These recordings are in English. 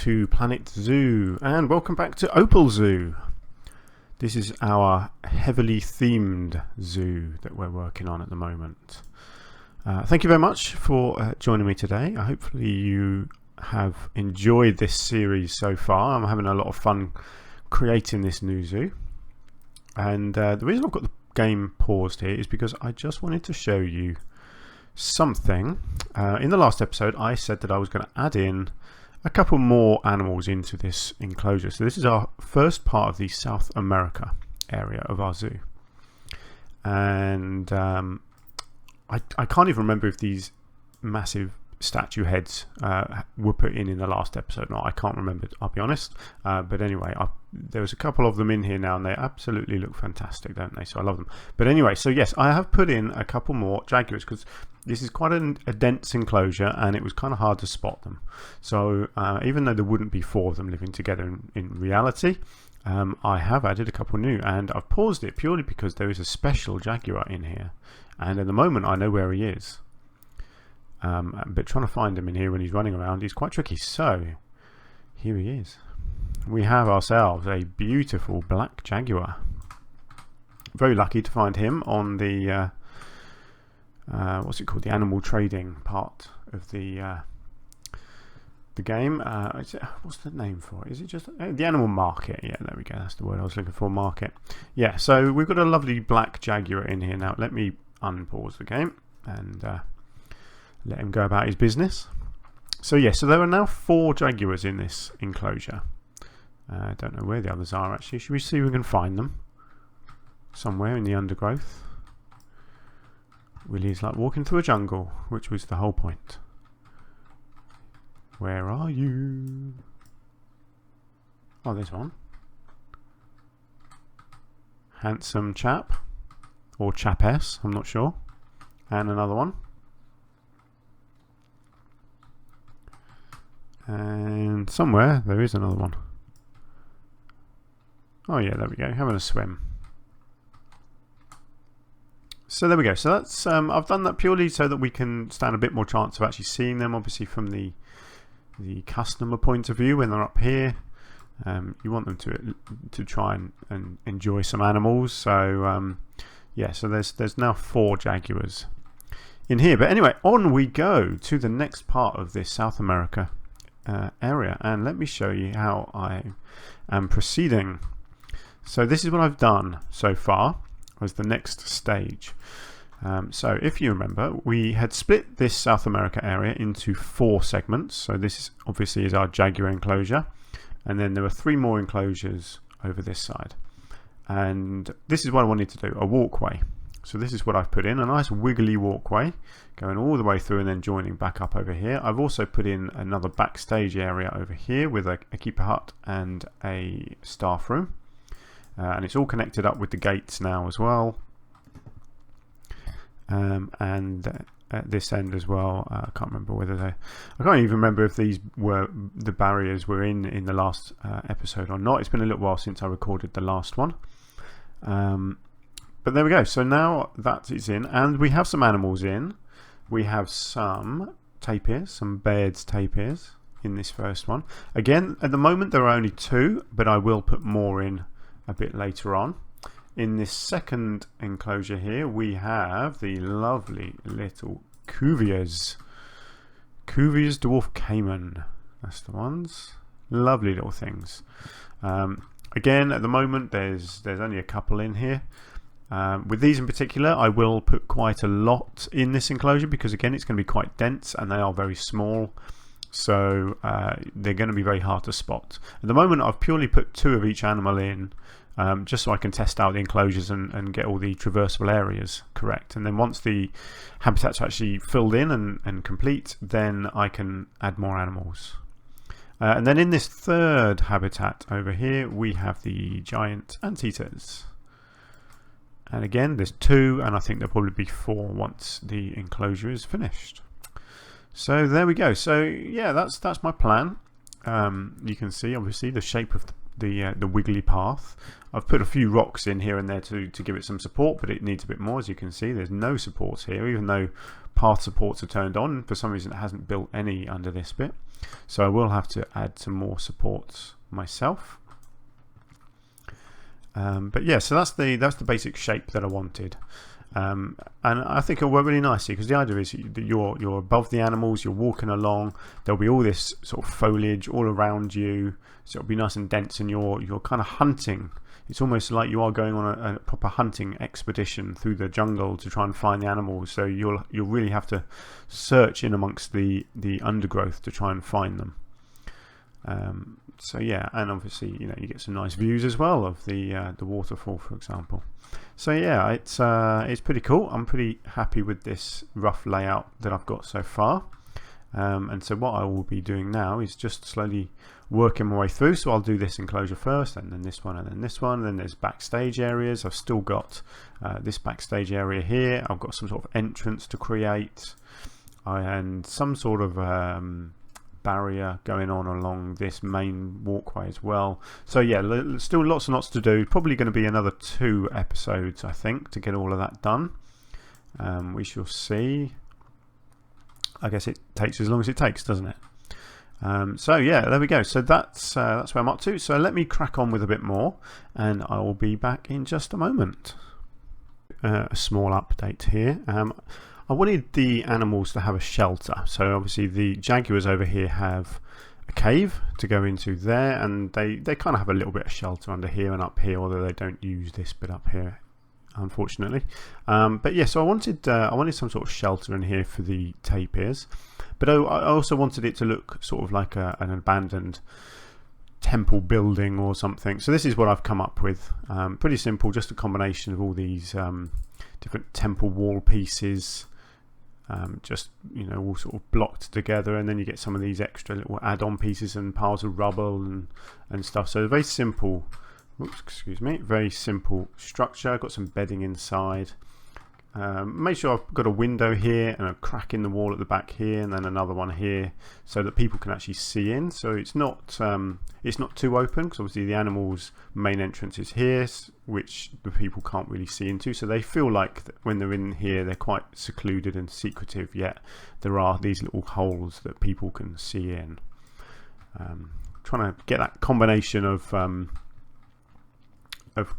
to Planet Zoo, and welcome back to Opal Zoo. This is our heavily themed zoo that we're working on at the moment. Thank you very much for joining me today. Hopefully you have enjoyed this series so far. I'm having a lot of fun creating this new zoo, and the reason I've got the game paused here is because I just wanted to show you something. In the last episode I said that I was going to add in a couple more animals into this enclosure. So this is our first part of the South America area of our zoo, and I can't even remember if these massive statue heads were put in the last episode or not. I can't remember, I'll be honest, but anyway, there was a couple of them in here now and they absolutely look fantastic, don't they? So I love them. But anyway, so yes, I have put in a couple more jaguars because this is quite a dense enclosure and it was kind of hard to spot them. So even though there wouldn't be four of them living together in reality, I have added a couple new, and I've paused it purely because there is a special jaguar in here, and at the moment I know where he is. But trying to find him in here when he's running around is quite tricky. So here he is. We have ourselves a beautiful black jaguar. Very lucky to find him on the what's it called, the animal trading part of the game. What's the name for it? Is it just the animal market? Yeah, there we go, that's the word I was looking for, market. Yeah, so we've got a lovely black jaguar in here now. Let me unpause the game and let him go about his business. So yeah, so there are now 4 jaguars in this enclosure. I don't know where the others are actually. Should we see if we can find them somewhere in the undergrowth? Willie's like walking through a jungle, which was the whole point. Where are you? Oh, there's one. Handsome chap, or chapess, I'm not sure. And another one. And somewhere there is another one. Oh yeah, there we go, having a swim. So there we go. So that's I've done that purely so that we can stand a bit more chance of actually seeing them. Obviously from the customer point of view, when they're up here, you want them to try and enjoy some animals. So yeah, so there's now 4 jaguars in here. But anyway, on we go to the next part of this South America area, and let me show you how I am proceeding. So this is what I've done so far as the next stage. So if you remember, we had split this South America area into 4 segments. So this obviously is our jaguar enclosure, and then there were 3 more enclosures over this side, and this is what I wanted to do, a walkway. So this is what I've put in, a nice wiggly walkway going all the way through and then joining back up over here. I've also put in another backstage area over here with a keeper hut and a staff room, and it's all connected up with the gates now as well, and at this end as well. I can't remember whether I can't even remember if these were the barriers were in the last episode or not. It's been a little while since I recorded the last one. But there we go. So now that is in, and we have some animals in. We have some tapirs, some Baird's tapirs in this first one. Again, at the moment there are only 2, but I will put more in a bit later on. In this second enclosure here, we have the lovely little Cuviers. Cuviers Dwarf Cayman. That's the ones. Lovely little things. Again, at the moment there's only a couple in here. With these in particular, I will put quite a lot in this enclosure because again it's going to be quite dense and they are very small, so they're going to be very hard to spot. At the moment I've purely put 2 of each animal in, just so I can test out the enclosures and get all the traversable areas correct, and then once the habitat's actually filled in and complete, then I can add more animals. And then in this third habitat over here we have the giant anteaters. And again, there's 2, and I think there'll probably be 4 once the enclosure is finished. So there we go. So yeah, that's my plan. You can see obviously the shape of the wiggly path. I've put a few rocks in here and there to give it some support, but it needs a bit more. As you can see, there's no supports here, even though path supports are turned on. For some reason it hasn't built any under this bit, so I will have to add some more supports myself. But yeah, so that's the basic shape that I wanted. And I think it'll work really nicely, because the idea is that you're above the animals, you're walking along, there'll be all this sort of foliage all around you, so it'll be nice and dense, and you're kind of hunting. It's almost like you are going on a proper hunting expedition through the jungle to try and find the animals. So you'll really have to search in amongst the undergrowth to try and find them. So yeah, and obviously you get some nice views as well of the waterfall, for example. So yeah, it's pretty cool. I'm pretty happy with this rough layout that I've got so far. And so what I will be doing now is just slowly working my way through. So I'll do this enclosure first, and then this one, and then this one, and then there's backstage areas. I've still got this backstage area here. I've got some sort of entrance to create, and some sort of barrier going on along this main walkway as well. So yeah, still lots and lots to do. Probably going to be another 2 episodes, I think, to get all of that done. We shall see. I guess it takes as long as it takes, doesn't it? So yeah, there we go. So that's where I'm up to. So let me crack on with a bit more, and I will be back in just a moment. A small update here. I wanted the animals to have a shelter. So obviously the Jaguars over here have a cave to go into there, and they kind of have a little bit of shelter under here and up here, although they don't use this bit up here, unfortunately. But yeah, so I wanted some sort of shelter in here for the tapirs, but I also wanted it to look sort of like an abandoned temple building or something. So this is what I've come up with. Pretty simple, just a combination of all these different temple wall pieces, just all sort of blocked together, and then you get some of these extra little add-on pieces and piles of rubble and stuff. So very simple. Oops, excuse me. Very simple structure. I've got some bedding inside. Make sure I've got a window here and a crack in the wall at the back here, and then another one here, so that people can actually see in. So it's not too open, because obviously the animals' main entrance is here, which the people can't really see into. So they feel like when they're in here, they're quite secluded and secretive. Yet there are these little holes that people can see in. Trying to get that combination of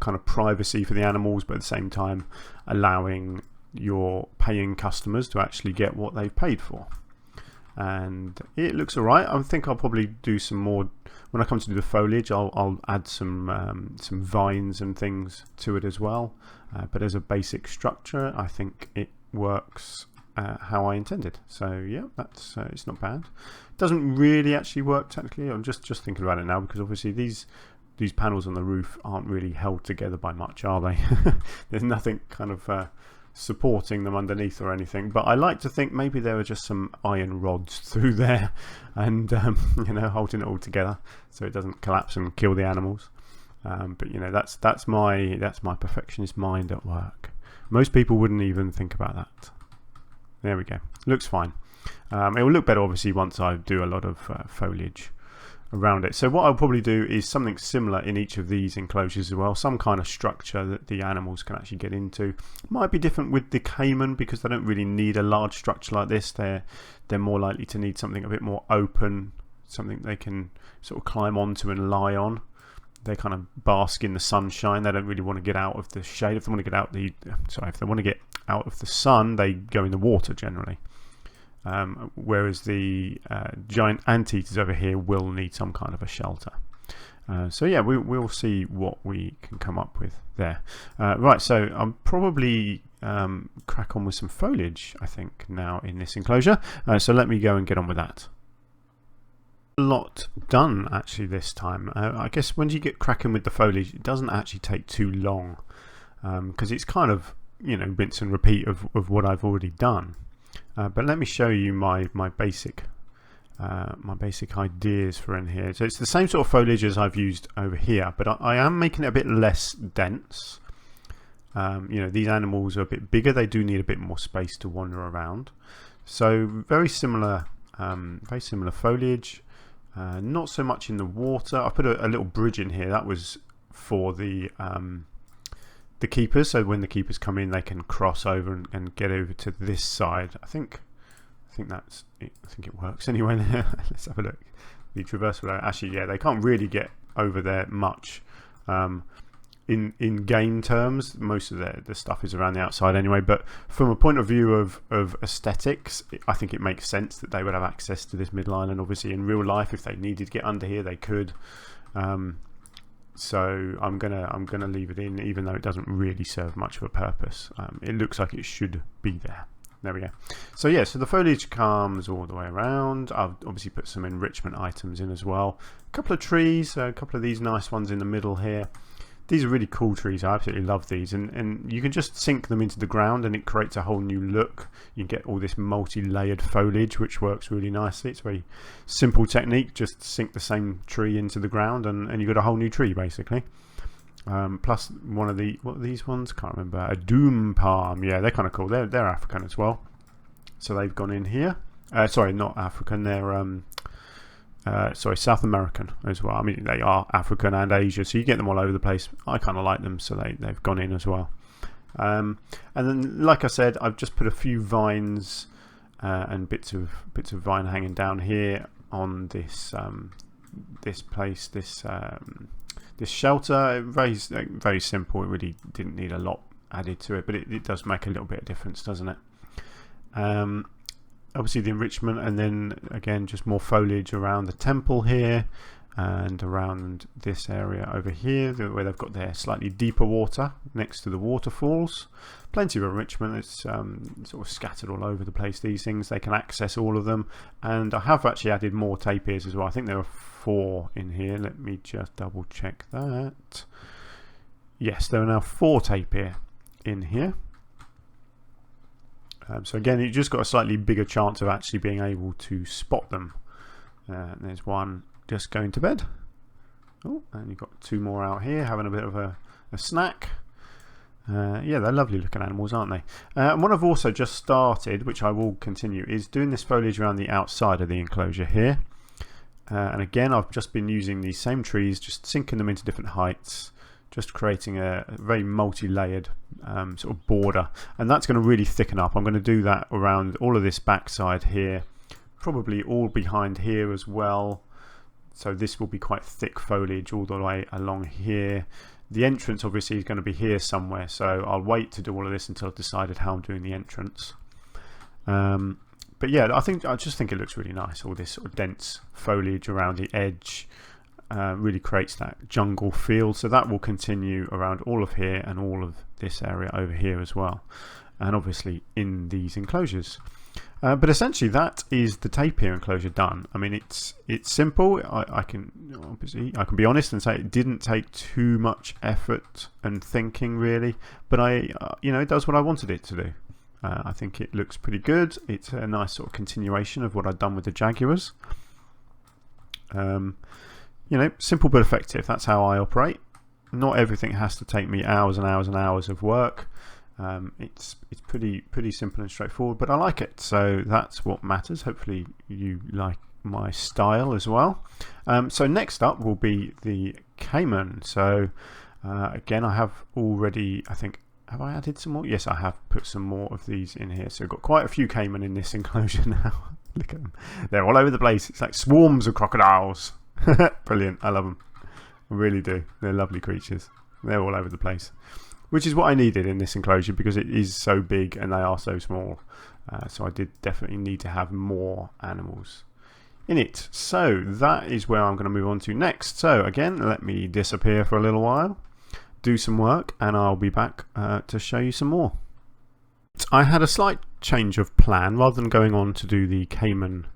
kind of privacy for the animals, but at the same time allowing your paying customers to actually get what they've paid for. And it looks alright. I think I'll probably do some more when I come to do the foliage. I'll add some vines and things to it as well, but as a basic structure I think it works how I intended. So yeah, that's it's not bad. It doesn't really actually work technically. I'm just thinking about it now, because obviously these panels on the roof aren't really held together by much, are they? There's nothing kind of supporting them underneath or anything, but I like to think maybe there are just some iron rods through there and holding it all together so it doesn't collapse and kill the animals. But that's my perfectionist mind at work. Most people wouldn't even think about that. There we go. Looks fine. It will look better obviously once I do a lot of foliage around it. So what I'll probably do is something similar in each of these enclosures as well, some kind of structure that the animals can actually get into. Might be different with the Cayman, because they don't really need a large structure like this. They're more likely to need something a bit more open, something they can sort of climb onto and lie on. They kind of bask in the sunshine. They don't really want to get out of the shade. If they want to get out if they want to get out of the sun, they go in the water generally. Whereas the giant anteaters over here will need some kind of a shelter. So yeah, we'll see what we can come up with there. Right, so I'm probably crack on with some foliage, I think, now in this enclosure. So let me go and get on with that. A lot done actually this time. I guess when you get cracking with the foliage, it doesn't actually take too long, because it's kind of rinse and repeat of what I've already done. But let me show you my basic ideas for in here. So it's the same sort of foliage as I've used over here, but I am making it a bit less dense. These animals are a bit bigger. They do need a bit more space to wander around. So very similar foliage. Not so much in the water. I put a little bridge in here. That was for the keepers, so when the keepers come in they can cross over and get over to this side. I think that's it. I think it works anyway. Let's have a look. The traversal, actually, yeah, they can't really get over there much. In game terms, most of the stuff is around the outside anyway, but from a point of view of aesthetics, I think it makes sense that they would have access to this middle island. Obviously in real life, if they needed to get under here, they could. So I'm gonna leave it in, even though it doesn't really serve much of a purpose. It looks like it should be there. There we go. So yeah, so the foliage comes all the way around. I've obviously put some enrichment items in as well. A couple of trees, a couple of these nice ones in the middle here. These are really cool trees. I absolutely love these, and you can just sink them into the ground and it creates a whole new look. You get all this multi-layered foliage, which works really nicely. It's a very simple technique. Just sink the same tree into the ground and you've got a whole new tree basically. Plus one of what are these ones? Can't remember. A doom palm. Yeah, they're kind of cool. They're African as well. So they've gone in here. Sorry, not African. They're sorry, South American as well. I mean, they are African and Asia, so you get them all over the place. I kind of like them, so they've gone in as well. And then, like I said, I've just put a few vines and bits of vine hanging down here on this this place, this shelter. Very simple. It really didn't need a lot added to it, but it does make a little bit of difference, doesn't it? Obviously the enrichment, and then again just more foliage around the temple here and around this area over here where they've got their slightly deeper water next to the waterfalls. Plenty of enrichment. It's sort of scattered all over the place, these things. They can access all of them, and I have actually added more tapirs as well. I think there are 4 in here. Let me just double check that. Yes, there are now 4 tapir in here. So again, you just got a slightly bigger chance of actually being able to spot them. There's one just going to bed. Oh, and you've got 2 more out here having a bit of a snack. Yeah, they're lovely looking animals, aren't they? And what I've also just started, which I will continue, is doing this foliage around the outside of the enclosure here. And again, I've just been using these same trees, just sinking them into different heights, just creating a very multi-layered sort of border, and that's going to really thicken up. I'm going to do that around all of this backside here, probably all behind here as well. So this will be quite thick foliage all the way along here. The entrance obviously is going to be here somewhere, so I'll wait to do all of this until I've decided how I'm doing the entrance. But yeah, I just think it looks really nice. All this sort of dense foliage around the edge really creates that jungle feel. So that will continue around all of here and all of this area over here as well, and obviously in these enclosures. But essentially that is the tapir enclosure done. I mean, it's simple. I can be honest and say it didn't take too much effort and thinking really, but it does what I wanted it to do. I think it looks pretty good. It's a nice sort of continuation of what I've done with the Jaguars. Simple but effective. That's how I operate. Not everything has to take me hours and hours and hours of work. It's pretty simple and straightforward, but I like it, so that's what matters. Hopefully you like my style as well. So next up will be the Cayman. So again, I have already, I think, have I added some more? Yes, I have put some more of these in here. So I've got quite a few Cayman in this enclosure now. Look at them. They're all over the place. It's like swarms of crocodiles. Brilliant. I love them. I really do. They're lovely creatures. They're all over the place, which is what I needed in this enclosure because it is so big and they are so small. So I did definitely need to have more animals in it. So that is where I'm going to move on to next. So again, let me disappear for a little while, do some work, and I'll be back to show you some more. I had a slight change of plan. Rather than going on to do the Cayman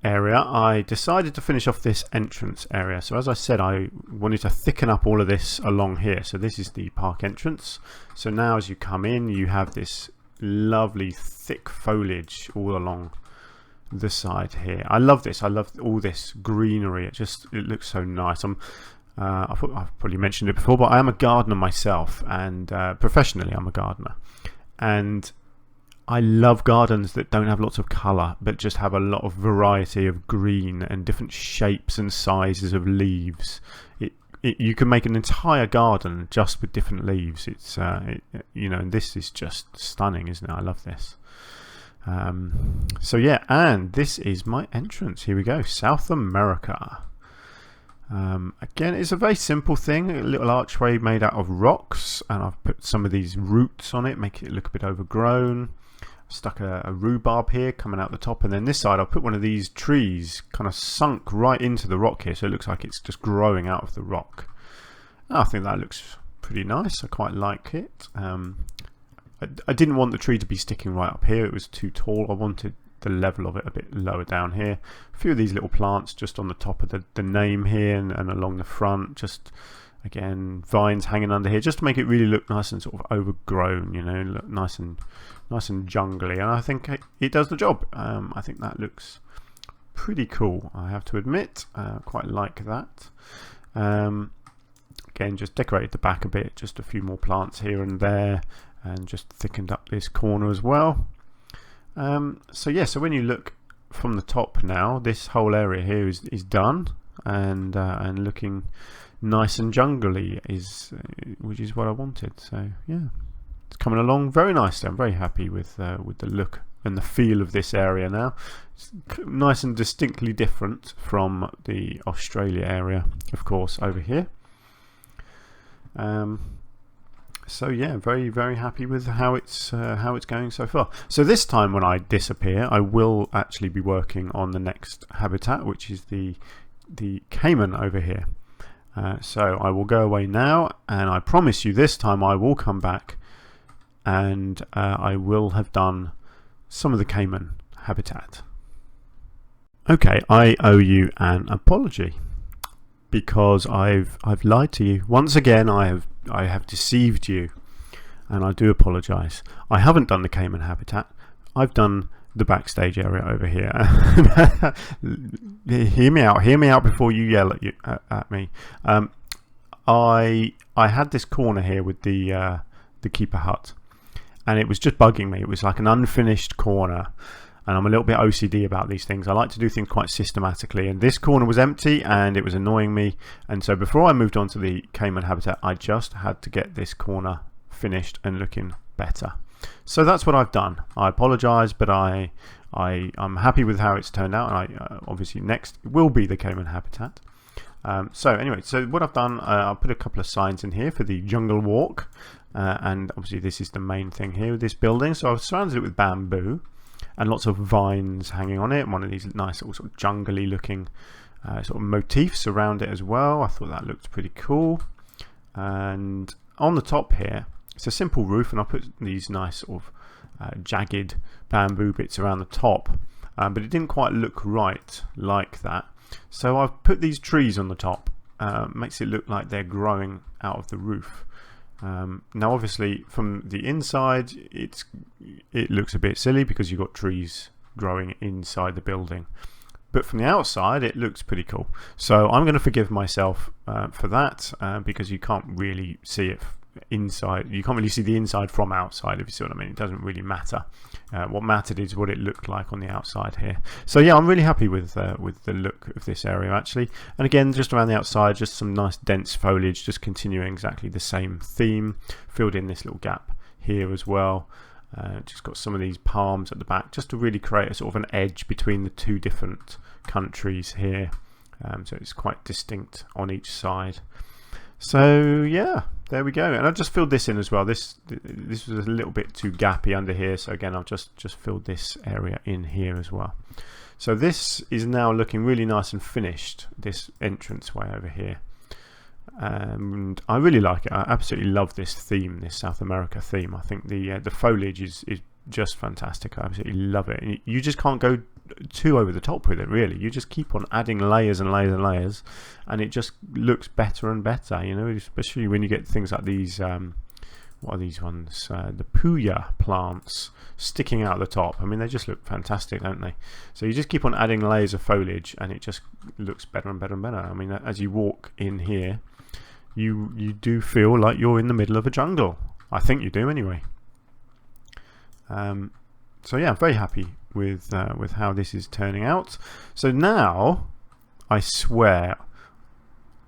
area, I decided to finish off this entrance area. So as I said, I wanted to thicken up all of this along here. So this is the park entrance. So now as you come in, you have this lovely thick foliage all along the side here. I love this. I love all this greenery. It looks so nice. I've probably mentioned it before, but I am a gardener myself, and professionally I'm a gardener, and I love gardens that don't have lots of colour, but just have a lot of variety of green and different shapes and sizes of leaves. You can make an entire garden just with different leaves. It's you know, and this is just stunning, isn't it? I love this. So yeah, and this is my entrance. Here we go, South America. Again, it's a very simple thing, a little archway made out of rocks, and I've put some of these roots on it, make it look a bit overgrown. Stuck a rhubarb here coming out the top, and then this side I've put one of these trees kind of sunk right into the rock here, so it looks like it's just growing out of the rock. I think that looks pretty nice. I quite like it. I didn't want the tree to be sticking right up here, it was too tall. I wanted the level of it a bit lower down here. A few of these little plants just on the top of the name here, and along the front, just again vines hanging under here, just to make it really look nice and sort of overgrown, you know, look nice and jungly, and I think it does the job. I think that looks pretty cool, I have to admit. Quite like that. Again, just decorated the back a bit, just a few more plants here and there, and just thickened up this corner as well. So yeah, so when you look from the top now, this whole area here is done, and looking nice and jungly, which is what I wanted. So yeah, it's coming along very nicely. I'm very happy with the look and the feel of this area now. It's nice and distinctly different from the Australia area, of course, over here. So yeah, very, very happy with how it's going so far. So this time when I disappear, I will actually be working on the next habitat, which is the Cayman over here. So I will go away now, and I promise you this time I will come back, and I will have done some of the Cayman habitat. Okay, I owe you an apology, because I've lied to you once again. I have deceived you, and I do apologise. I haven't done the Cayman habitat. I've done the backstage area over here. Hear me out before you yell at me. I had this corner here with the keeper hut, and it was just bugging me. It was like an unfinished corner, and I'm a little bit OCD about these things. I like to do things quite systematically, and this corner was empty and it was annoying me, and so before I moved on to the Cayman habitat, I just had to get this corner finished and looking better. So that's what I've done. I apologise, but I'm happy with how it's turned out, and obviously next will be the Cayman habitat. So anyway, so what I've done, I'll put a couple of signs in here for the jungle walk, and obviously this is the main thing here with this building. So I've surrounded it with bamboo and lots of vines hanging on it, and one of these nice little sort of jungly looking sort of motifs around it as well. I thought that looked pretty cool. And on the top here, it's a simple roof, and I put these nice sort of jagged bamboo bits around the top, but it didn't quite look right like that. So I've put these trees on the top, makes it look like they're growing out of the roof. Now obviously from the inside it looks a bit silly because you've got trees growing inside the building, but from the outside it looks pretty cool. So I'm going to forgive myself for that, because you can't really see it inside. You can't really see the inside from outside, if you see what I mean. It doesn't really matter. What mattered is what it looked like on the outside here. So yeah, I'm really happy with the look of this area actually. And again, just around the outside, just some nice dense foliage, just continuing exactly the same theme. Filled in this little gap here as well. Just got some of these palms at the back, just to really create a sort of an edge between the two different countries here. So it's quite distinct on each side. So yeah, there we go. And I've just filled this in as well. This was a little bit too gappy under here, so again I've just filled this area in here as well. So this is now looking really nice and finished, this entranceway over here, and I really like it. I absolutely love this theme, this South America theme. I think the foliage is just fantastic. I absolutely love it. And you just can't go too over the top with it, really. You just keep on adding layers and layers and layers, and it just looks better and better, you know, especially when you get things like these what are these ones, the puya plants sticking out the top. I mean, they just look fantastic, don't they? So you just keep on adding layers of foliage, and it just looks better and better and better. I mean, as you walk in here, you do feel like you're in the middle of a jungle. I think you do anyway. So yeah, I'm very happy with how this is turning out. So now, I swear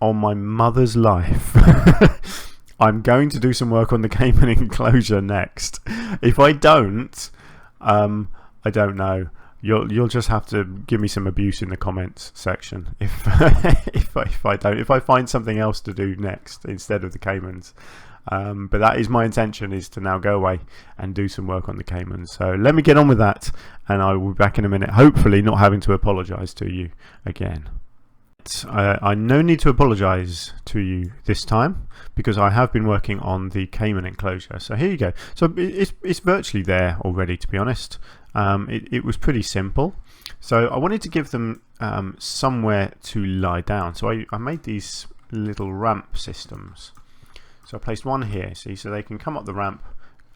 on my mother's life, I'm going to do some work on the Cayman Enclosure next. If I don't, I don't know. You'll just have to give me some abuse in the comments section if if I find something else to do next instead of the Caymans. But that is my intention, is to now go away and do some work on the Caymans. So let me get on with that, and I will be back in a minute, hopefully not having to apologise to you again. I no need to apologise to you this time, because I have been working on the Cayman Enclosure. So here you go. So it's virtually there already, to be honest. It was pretty simple. So I wanted to give them somewhere to lie down. So I made these little ramp systems. So I placed one here, see, so they can come up the ramp,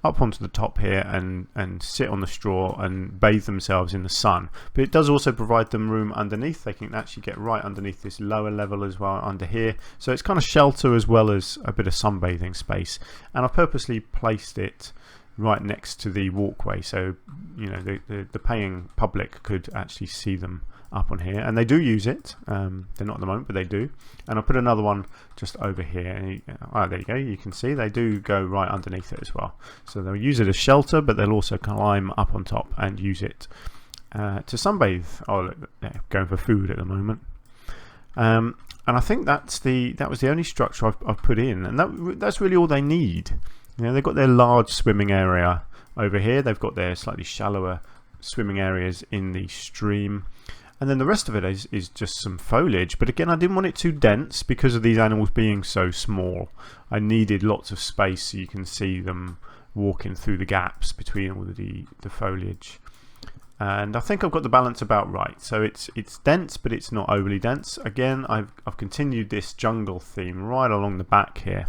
up onto the top here, and sit on the straw and bathe themselves in the sun. But it does also provide them room underneath. They can actually get right underneath this lower level as well, under here. So it's kind of shelter as well as a bit of sunbathing space. And I've purposely placed it right next to the walkway, so you know the paying public could actually see them up on here, and they do use it. They're not at the moment, but they do. And I'll put another one just over here, and there you go, you can see they do go right underneath it as well. So they'll use it as shelter, but they'll also climb up on top and use it to sunbathe. Oh, they're going for food at the moment. And I think that was the only structure I've put in, and that's really all they need. You know, they've got their large swimming area over here. They've got their slightly shallower swimming areas in the stream. And then the rest of it is just some foliage. But again, I didn't want it too dense because of these animals being so small. I needed lots of space so you can see them walking through the gaps between all the foliage. And I think I've got the balance about right. So it's dense, but it's not overly dense. Again, I've continued this jungle theme right along the back here.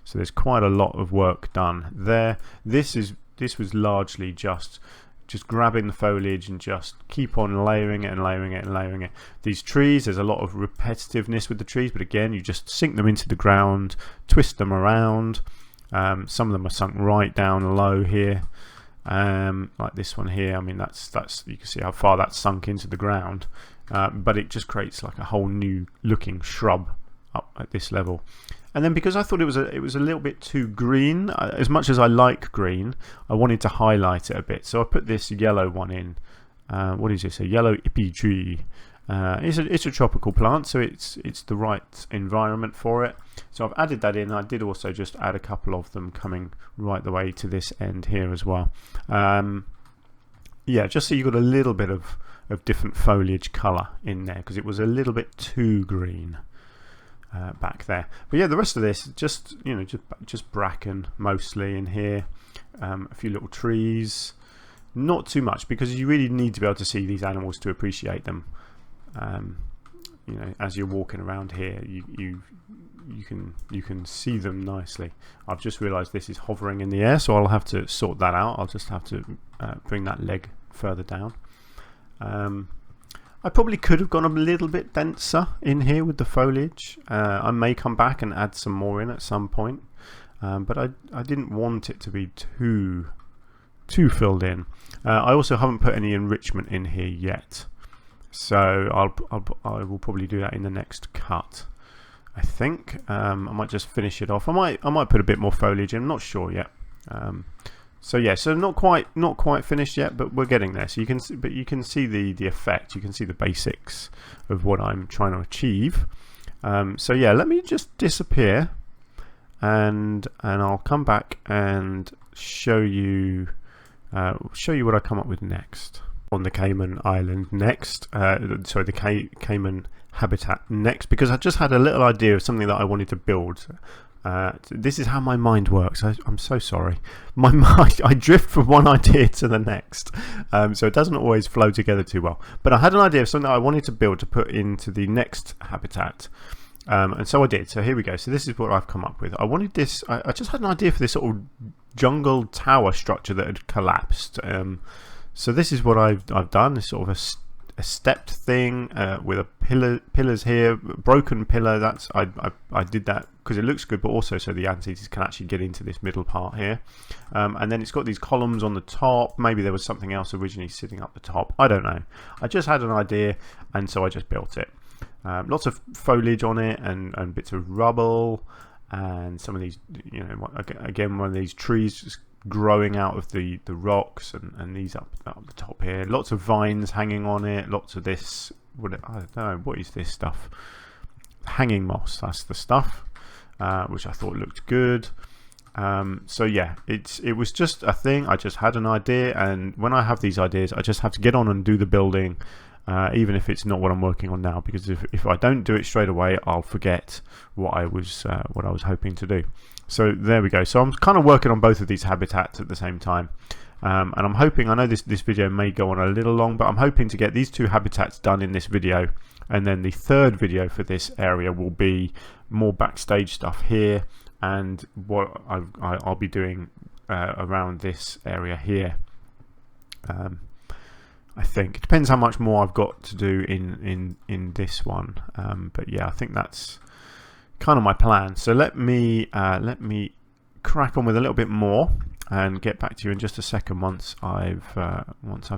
So there's quite a lot of work done there. This was largely just grabbing the foliage and just keep on layering it and layering it and layering it. These trees, there's a lot of repetitiveness with the trees, but again, you just sink them into the ground, twist them around. Some of them are sunk right down low here, like this one here. I mean, that's you can see how far that's sunk into the ground, but it just creates like a whole new looking shrub up at this level. And then because I thought it was a little bit too green, as much as I like green, I wanted to highlight it a bit. So I put this yellow one in. What is this? A yellow ippy tree. It's a tropical plant, so it's the right environment for it. So I've added that in. I did also just add a couple of them coming right the way to this end here as well. Yeah, just so you got a little bit of different foliage colour in there, because it was a little bit too green. Back there, but yeah, the rest of this just bracken mostly in here, a few little trees, not too much, because you really need to be able to see these animals to appreciate them. You know, as you're walking around here, you can see them nicely. I've just realised this is hovering in the air, so I'll have to sort that out. I'll just have to bring that leg further down. I probably could have gone a little bit denser in here with the foliage. I may come back and add some more in at some point, but I didn't want it to be too filled in. I also haven't put any enrichment in here yet, so I will probably do that in the next cut. I think I might just finish it off. I might put a bit more foliage in. I'm not sure yet. So yeah, so not quite finished yet, but we're getting there. So you can see the effect. You can see the basics of what I'm trying to achieve. So yeah, let me just disappear, and I'll come back and show you what I come up with next on the Cayman Island next. Sorry, the Cayman Habitat next, because I just had a little idea of something that I wanted to build. This is how my mind works. I'm so sorry. My mind, I drift from one idea to the next, so it doesn't always flow together too well. But I had an idea of something that I wanted to build to put into the next habitat, and so I did. So here we go. So this is what I've come up with. I wanted this. I just had an idea for this sort of jungle tower structure that had collapsed. So this is what I've done. It's sort of a stepped thing with a pillars here, broken pillar. That's I did that because it looks good, but also so the anteaters can actually get into this middle part here. And then it's got these columns on the top. Maybe there was something else originally sitting up the top. I don't know. I just had an idea, and so I just built it. Lots of foliage on it and bits of rubble, and some of these, you know, again, one of these trees just growing out of the rocks, and these up the top here. Lots of vines hanging on it. Lots of this. I don't know, what is this stuff? Hanging moss. That's the stuff, which I thought looked good. So yeah, it was just a thing. I just had an idea, and when I have these ideas, I just have to get on and do the building, even if it's not what I'm working on now. Because if I don't do it straight away, I'll forget what I was hoping to do. So there we go. So I'm kind of working on both of these habitats at the same time, and I'm hoping. I know this video may go on a little long, but I'm hoping to get these two habitats done in this video, and then the third video for this area will be more backstage stuff here, and what I'll be doing around this area here. I think it depends how much more I've got to do in this one, but yeah, I think that's kind of my plan. So let me crack on with a little bit more and get back to you in just a second once I've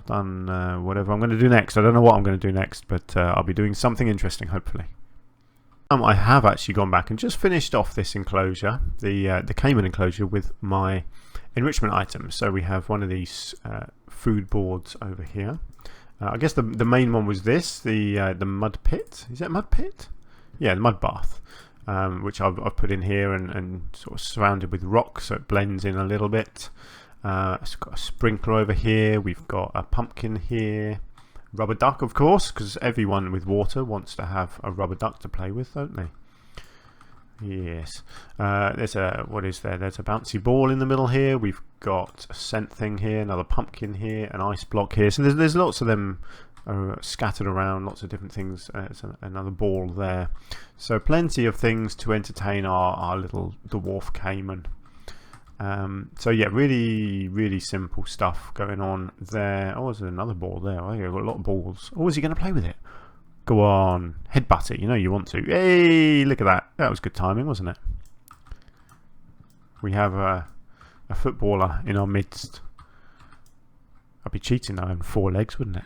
done whatever I'm going to do next. I don't know what I'm going to do next, but I'll be doing something interesting, hopefully. I have actually gone back and just finished off this enclosure, the Cayman enclosure, with my enrichment items. So we have one of these food boards over here. I guess the main one was this, the mud pit. Is that mud pit? Yeah, the mud bath, which I've put in here and sort of surrounded with rocks, so it blends in a little bit. It's got a sprinkler over here. We've got a pumpkin here. Rubber duck, of course, because everyone with water wants to have a rubber duck to play with, don't they? Yes. There's a bouncy ball in the middle here. We've got a scent thing here, another pumpkin here, an ice block here. So there's lots of them scattered around, lots of different things. It's another ball there. So plenty of things to entertain our little dwarf Cayman. So yeah, really simple stuff going on there. Oh, there's another ball there. Oh, yeah, I've got a lot of balls. Oh, is he going to play with it? Go on, headbutt it. You know you want to. Hey, look at that. That was good timing, wasn't it? We have a footballer in our midst. I'd be cheating though on 4 legs, wouldn't it?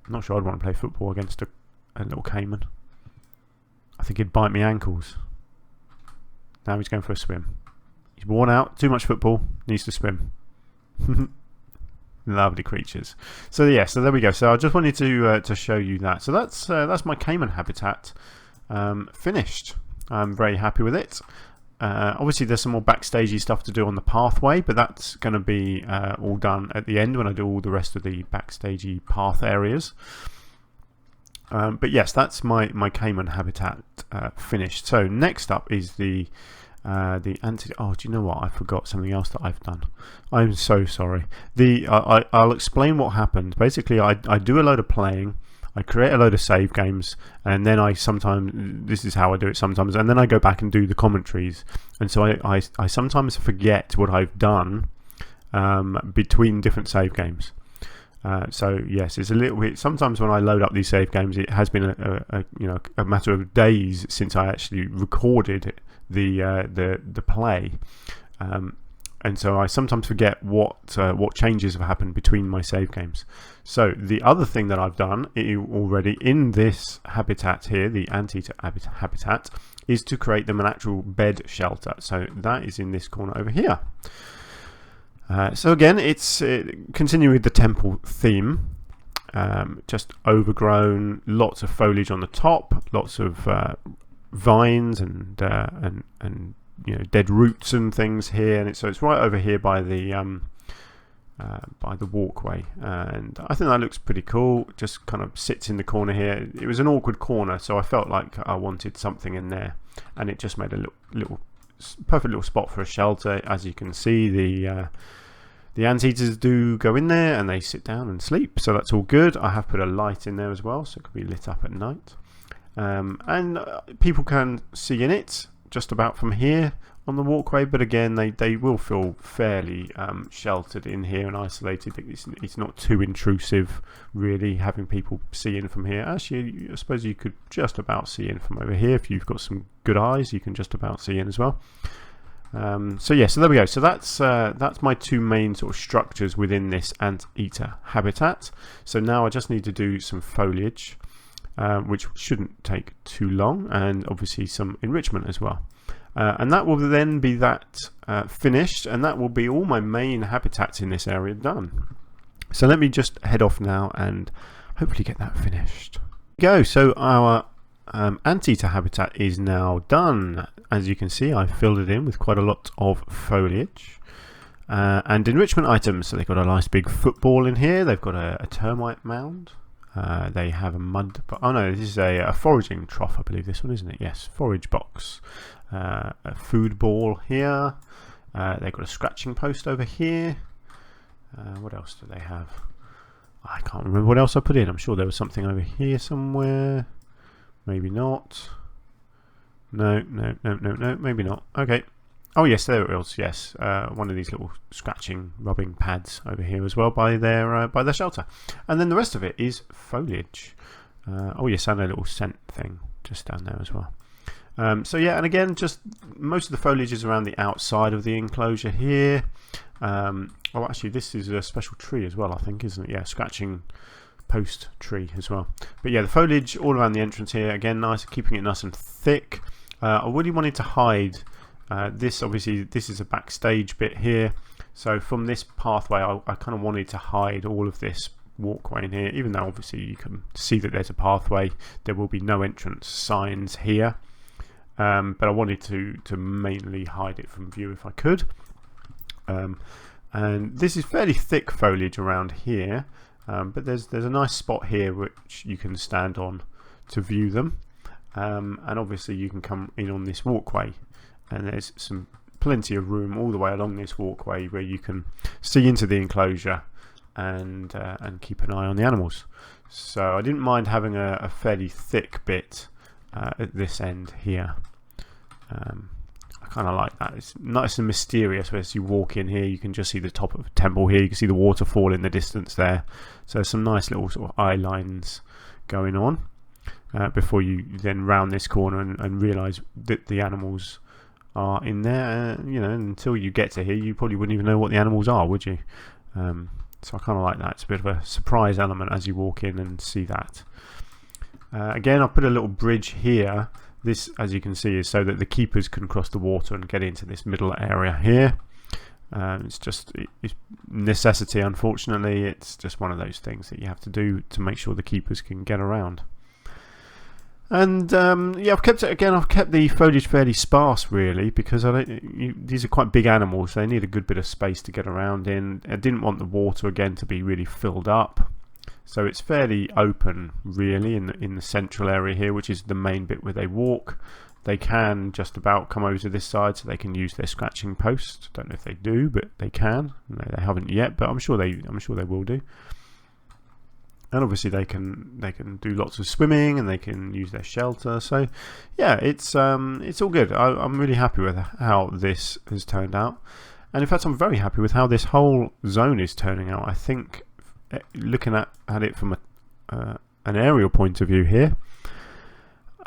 I'm not sure I'd want to play football against a little Cayman. I think he'd bite me ankles. Now he's going for a swim. He's worn out, too much football, needs to swim. Lovely creatures. So yeah, so there we go. So I just wanted to show you that. So that's my Cayman habitat finished. I'm very happy with it. Obviously there's some more backstagey stuff to do on the pathway, but that's going to be all done at the end when I do all the rest of the backstagey path areas. But yes, that's my Cayman habitat finished. So next up is the Anteater. Oh, do you know what? I forgot something else that I've done. I'm so sorry. I'll explain what happened. Basically, I do a load of playing. I create a load of save games, and then this is how I do it sometimes, and then I go back and do the commentaries. And so I sometimes forget what I've done between different save games. So yes, it's a little bit. Sometimes when I load up these save games, it has been a matter of days since I actually recorded the play, and so I sometimes forget what changes have happened between my save games. So the other thing that I've done already in this habitat here, the Anteater Habitat, is to create them an actual bed shelter. So that is in this corner over here. So again, it's continuing with the temple theme. Just overgrown, lots of foliage on the top, lots of vines and dead roots and things here, and so it's right over here by the walkway, and I think that looks pretty cool. Just kind of sits in the corner here. It was an awkward corner, so I felt like I wanted something in there, and it just made a little perfect little spot for a shelter. As you can see, the anteaters do go in there and they sit down and sleep, so that's all good. I have put a light in there as well, so it can be lit up at night. And people can see in it just about from here on the walkway, but again they will feel fairly sheltered in here and isolated. It's not too intrusive really having people see in from here. Actually, I suppose you could just about see in from over here. If you've got some good eyes, you can just about see in as well. So yeah, so there we go. So that's my two main sort of structures within this Anteater habitat. So now I just need to do some foliage, which shouldn't take too long, and obviously some enrichment as well. And that will then be finished, and that will be all my main habitats in this area done. So let me just head off now and hopefully get that finished. Go. So our Anteater habitat is now done. As you can see, I filled it in with quite a lot of foliage and enrichment items. So they've got a nice big football in here. They've got a termite mound. They have a mud. Oh no, this is a foraging trough, I believe. This one, isn't it? Yes, forage box. A food ball here. They've got a scratching post over here. What else do they have? I can't remember what else I put in. I'm sure there was something over here somewhere. Maybe not. No, maybe not. Okay. Oh yes, there it was. Yes, one of these little scratching, rubbing pads over here as well by their shelter, and then the rest of it is foliage. Oh yes, and a little scent thing just down there as well. So yeah, and again, just most of the foliage is around the outside of the enclosure here. Oh, actually, this is a special tree as well, I think, isn't it? Yeah, scratching post tree as well. But yeah, the foliage all around the entrance here, again, nice, keeping it nice and thick. I really wanted to hide this. Obviously, this is a backstage bit here. So from this pathway, I kind of wanted to hide all of this walkway in here, even though obviously you can see that there's a pathway. There will be no entrance signs here. But I wanted to mainly hide it from view if I could. And this is fairly thick foliage around here, but there's a nice spot here which you can stand on to view them. And obviously you can come in on this walkway, and there's plenty of room all the way along this walkway where you can see into the enclosure and keep an eye on the animals. So I didn't mind having a fairly thick bit at this end here. I kind of like that. It's nice and mysterious. As you walk in here, you can just see the top of a temple here. You can see the waterfall in the distance there. So some nice little sort of eye lines going on before you then round this corner and realise that the animals are in there. You know, until you get to here, you probably wouldn't even know what the animals are, would you? So I kind of like that. It's a bit of a surprise element as you walk in and see that. Again, I'll put a little bridge here. This, as you can see, is so that the keepers can cross the water and get into this middle area here. It's necessity, unfortunately. It's just one of those things that you have to do to make sure the keepers can get around. And yeah, I've kept the foliage fairly sparse, really, because these are quite big animals. So they need a good bit of space to get around in. I didn't want the water again to be really filled up. So it's fairly open, really, in the central area here, which is the main bit where they walk. They can just about come over to this side, so they can use their scratching post. Don't know if they do, but they can. No, they haven't yet, but I'm sure they will do. And obviously they can do lots of swimming, and they can use their shelter. So yeah, it's all good. I'm really happy with how this has turned out, and in fact, I'm very happy with how this whole zone is turning out. I think, looking at it from an aerial point of view here,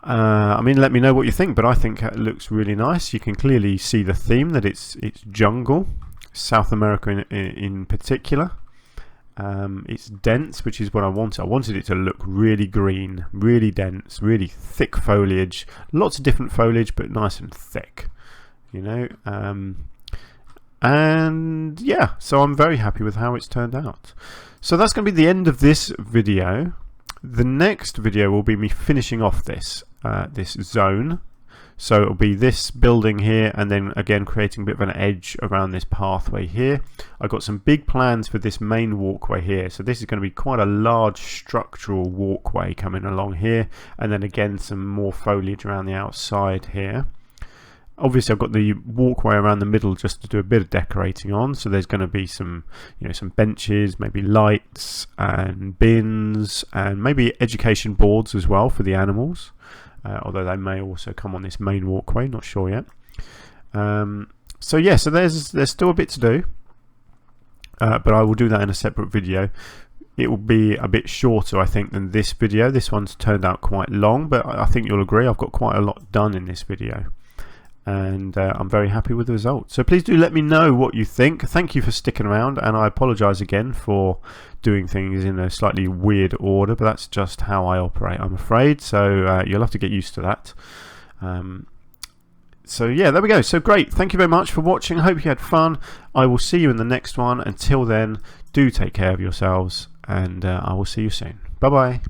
I mean, let me know what you think, but I think it looks really nice. You can clearly see the theme, that it's jungle, South America in particular. It's dense, which is what I wanted. I wanted it to look really green, really dense, really thick foliage, lots of different foliage, but nice and thick, you know. And yeah, so I'm very happy with how it's turned out. So that's going to be the end of this video. The next video will be me finishing off this zone. So it'll be this building here, and then again creating a bit of an edge around this pathway here. I've got some big plans for this main walkway here. So this is going to be quite a large structural walkway coming along here, and then again some more foliage around the outside here. Obviously, I've got the walkway around the middle just to do a bit of decorating on. So there's going to be some benches, maybe lights and bins, and maybe education boards as well for the animals. although they may also come on this main walkway, not sure yet. So yeah, so there's still a bit to do, but I will do that in a separate video. It will be a bit shorter, I think, than this video. This one's turned out quite long, but I think you'll agree I've got quite a lot done in this video, and I'm very happy with the result. So please do let me know what you think. Thank you for sticking around, and I apologise again for doing things in a slightly weird order, but that's just how I operate, I'm afraid. So you'll have to get used to that. So yeah, there we go. So great. Thank you very much for watching. I hope you had fun. I will see you in the next one. Until then, do take care of yourselves, and I will see you soon. Bye bye.